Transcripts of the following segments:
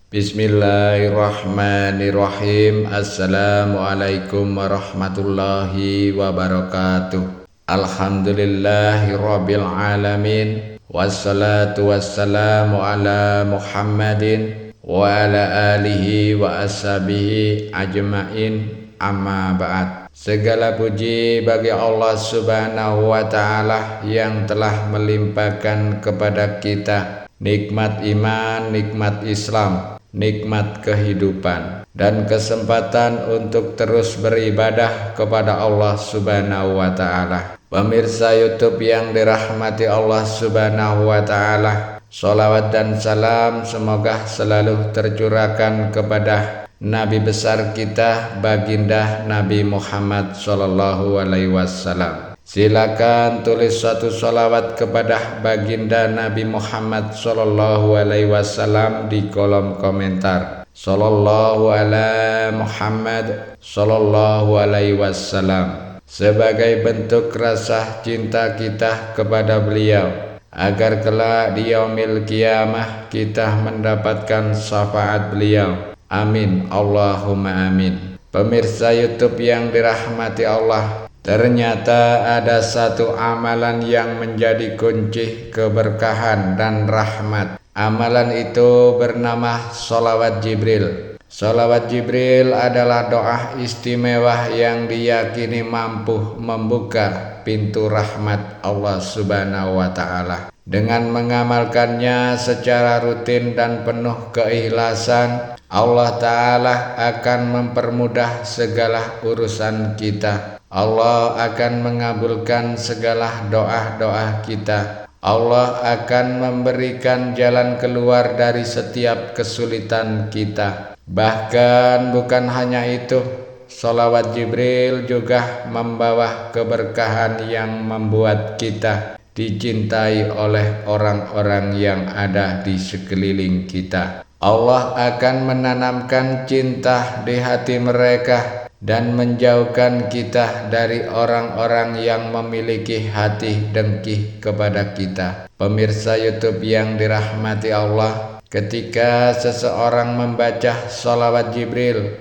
Bismillahirrahmanirrahim. Assalamualaikum warahmatullahi wabarakatuh. Alhamdulillahirabbil alamin. Wassalatu wassalamu ala Muhammadin wa ala alihi wa ashabihi ajmain. Amma ba'd. Segala puji bagi Allah Subhanahu wa ta'ala yang telah melimpahkan kepada kita nikmat iman, nikmat Islam, nikmat kehidupan, dan kesempatan untuk terus beribadah kepada Allah Subhanahu wa ta'ala. Pemirsa YouTube yang dirahmati Allah Subhanahu wa ta'ala, sholawat dan salam semoga selalu tercurahkan kepada Nabi besar kita, baginda Nabi Muhammad sallallahu alaihi wasallam. Silakan tulis suatu sholawat kepada baginda Nabi Muhammad sallallahu alaihi wasallam di kolom komentar. Sallallahu ala Muhammad sallallahu alaihi wasallam, sebagai bentuk rasa cinta kita kepada beliau, agar kelak di yaumil qiyamah kita mendapatkan syafaat beliau. Amin, Allahumma amin. Pemirsa YouTube yang dirahmati Allah, ternyata ada satu amalan yang menjadi kunci keberkahan dan rahmat. Amalan itu bernama sholawat Jibril. Sholawat Jibril adalah doa istimewa yang diyakini mampu membuka pintu rahmat Allah Subhanahu wa ta'ala. Dengan mengamalkannya secara rutin dan penuh keikhlasan, Allah Ta'ala akan mempermudah segala urusan kita. Allah akan mengabulkan segala doa-doa kita. Allah akan memberikan jalan keluar dari setiap kesulitan kita. Bahkan bukan hanya itu, sholawat Jibril juga membawa keberkahan yang membuat kita dicintai oleh orang-orang yang ada di sekeliling kita. Allah akan menanamkan cinta di hati mereka dan menjauhkan kita dari orang-orang yang memiliki hati dengki kepada kita. Pemirsa YouTube yang dirahmati Allah, ketika seseorang membaca sholawat Jibril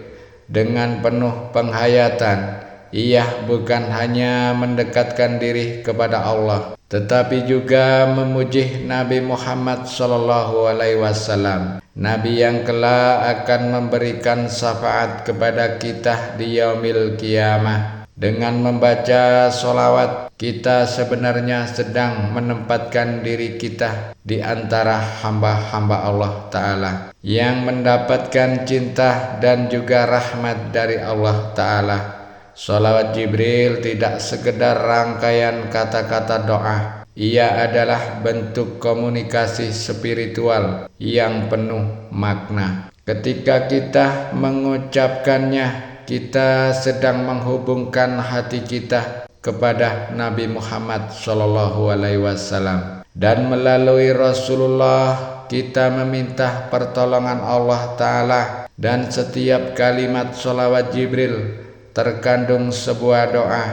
dengan penuh penghayatan, ia bukan hanya mendekatkan diri kepada Allah, tetapi juga memuji Nabi Muhammad sallallahu alaihi wasallam, Nabi yang kelak akan memberikan syafaat kepada kita di yaumil qiyamah. Dengan membaca sholawat, kita sebenarnya sedang menempatkan diri kita di antara hamba-hamba Allah Ta'ala yang mendapatkan cinta dan juga rahmat dari Allah Ta'ala. Sholawat Jibril tidak sekedar rangkaian kata-kata doa. Ia adalah bentuk komunikasi spiritual yang penuh makna. Ketika kita mengucapkannya, kita sedang menghubungkan hati kita kepada Nabi Muhammad sallallahu alaihi wasallam, dan melalui Rasulullah kita meminta pertolongan Allah Ta'ala. Dan setiap kalimat sholawat Jibril terkandung sebuah doa,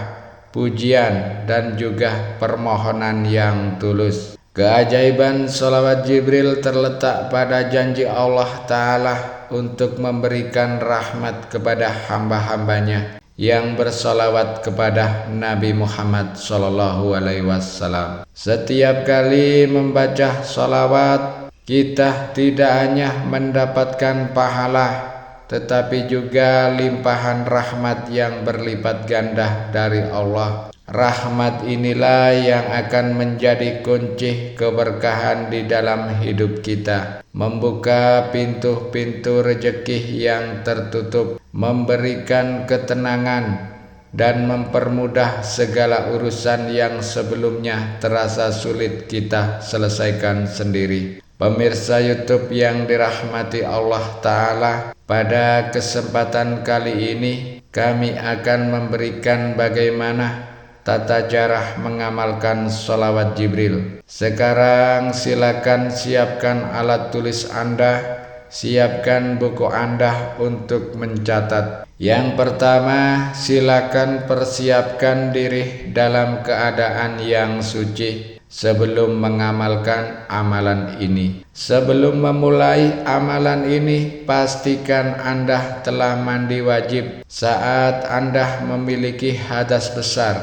pujian, dan juga permohonan yang tulus. Keajaiban sholawat Jibril terletak pada janji Allah Ta'ala untuk memberikan rahmat kepada hamba-hambanya yang bersolawat kepada Nabi Muhammad sallallahu alaihi wasallam. Setiap kali membaca sholawat, kita tidak hanya mendapatkan pahala, tetapi juga limpahan rahmat yang berlipat ganda dari Allah. Rahmat inilah yang akan menjadi kunci keberkahan di dalam hidup kita, membuka pintu-pintu rezeki yang tertutup, memberikan ketenangan, dan mempermudah segala urusan yang sebelumnya terasa sulit kita selesaikan sendiri. Pemirsa YouTube yang dirahmati Allah Ta'ala, pada kesempatan kali ini kami akan memberikan bagaimana tata cara mengamalkan sholawat Jibril. Sekarang silakan siapkan alat tulis Anda, siapkan buku Anda untuk mencatat. Yang pertama, silakan persiapkan diri dalam keadaan yang suci. sebelum mengamalkan amalan ini. Sebelum memulai amalan ini, pastikan Anda telah mandi wajib. Saat Anda memiliki hadas besar,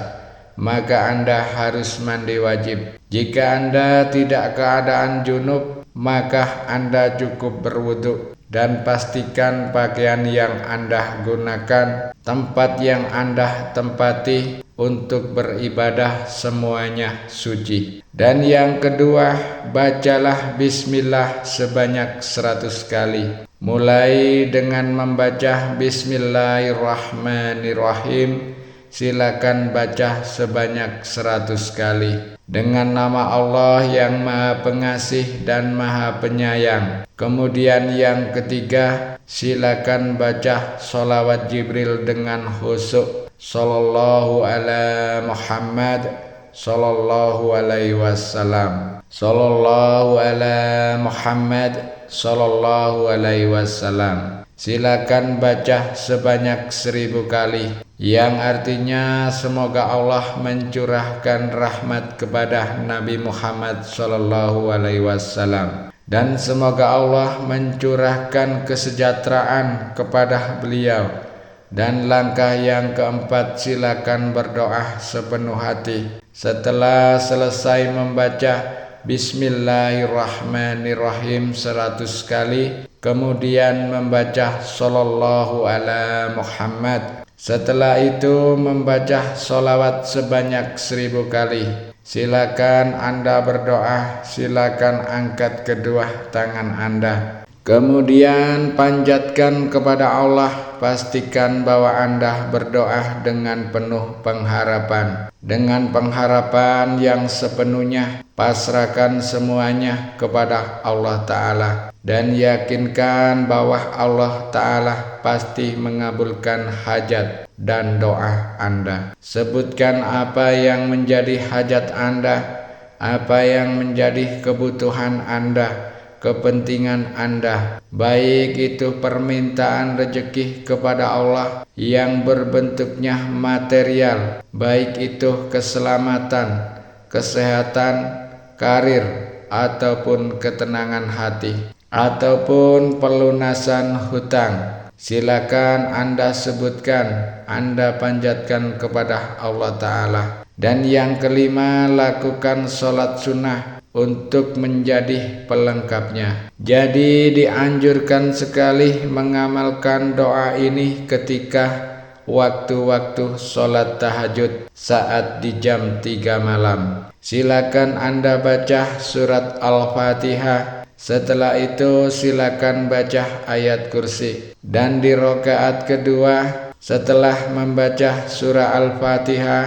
maka Anda harus mandi wajib. Jika Anda tidak keadaan junub, maka Anda cukup berwudu. Dan pastikan pakaian yang Anda gunakan, tempat yang Anda tempati untuk beribadah semuanya suci. Dan yang kedua, bacalah bismillah sebanyak 100 kali. Mulai dengan membaca bismillahirrahmanirrahim, silakan baca sebanyak 100 kali. Dengan nama Allah yang Maha Pengasih dan Maha Penyayang. Kemudian yang ketiga, silakan baca sholawat Jibril dengan khusyuk. Sallallahu ala Muhammad, sallallahu alaihi wasallam. Sallallahu ala Muhammad, sallallahu alaihi wasallam. Silakan baca sebanyak 1000 kali, yang artinya semoga Allah mencurahkan rahmat kepada Nabi Muhammad sallallahu alaihi wasallam, dan semoga Allah mencurahkan kesejahteraan kepada beliau. Dan langkah yang keempat, silakan berdoa sepenuh hati. Setelah selesai membaca Bismillahirrahmanirrahim 100 kali, kemudian membaca Sallallahu ala Muhammad. Setelah itu membaca sholawat sebanyak 1000 kali. Silakan Anda berdoa, silakan angkat kedua tangan Anda. Kemudian panjatkan kepada Allah, pastikan bahwa Anda berdoa dengan penuh pengharapan. Dengan pengharapan yang sepenuhnya, pasrahkan semuanya kepada Allah Ta'ala. Dan yakinkan bahwa Allah Ta'ala pasti mengabulkan hajat dan doa Anda. Sebutkan apa yang menjadi hajat Anda, apa yang menjadi kebutuhan Anda, kepentingan Anda, baik itu permintaan rezeki kepada Allah yang berbentuknya material, baik itu keselamatan, kesehatan, karir, ataupun ketenangan hati, ataupun pelunasan hutang. Silakan Anda sebutkan, Anda panjatkan kepada Allah Ta'ala. Dan yang kelima, lakukan sholat sunnah untuk menjadi pelengkapnya. Jadi dianjurkan sekali mengamalkan doa ini ketika waktu-waktu sholat tahajud saat di jam 3 malam. Silakan Anda baca surat Al-Fatihah. Setelah itu silakan baca ayat kursi. Dan di rakaat kedua, setelah membaca surah Al-Fatihah,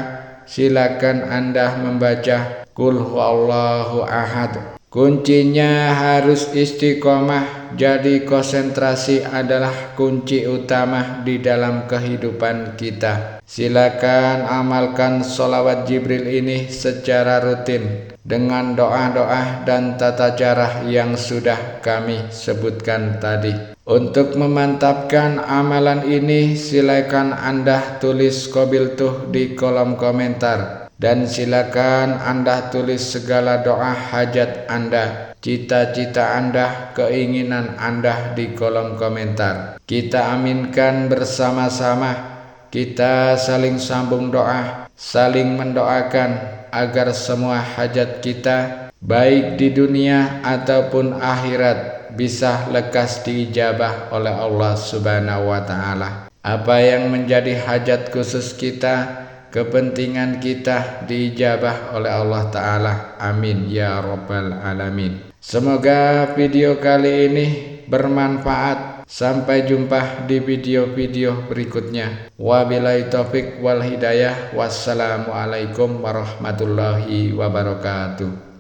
silakan Anda membaca Qul huwallahu ahad. Kuncinya harus istiqomah. Jadi konsentrasi adalah kunci utama di dalam kehidupan kita. Silakan amalkan sholawat Jibril ini secara rutin dengan doa-doa dan tata cara yang sudah kami sebutkan tadi. Untuk memantapkan amalan ini, silakan Anda tulis qabiltuh di kolom komentar. Dan silakan Anda tulis segala doa hajat Anda, cita-cita Anda, keinginan Anda di kolom komentar. Kita aminkan bersama-sama. Kita saling sambung doa, saling mendoakan agar semua hajat kita, baik di dunia ataupun akhirat, bisa lekas diijabah oleh Allah Subhanahu wa Ta'ala. Apa yang menjadi hajat khusus kita, kepentingan kita diijabah oleh Allah Ta'ala. Amin ya Rabbal Alamin. Semoga video kali ini bermanfaat. Sampai jumpa di video-video berikutnya. Wabillahi taufik wal hidayah. Wassalamualaikum warahmatullahi wabarakatuh.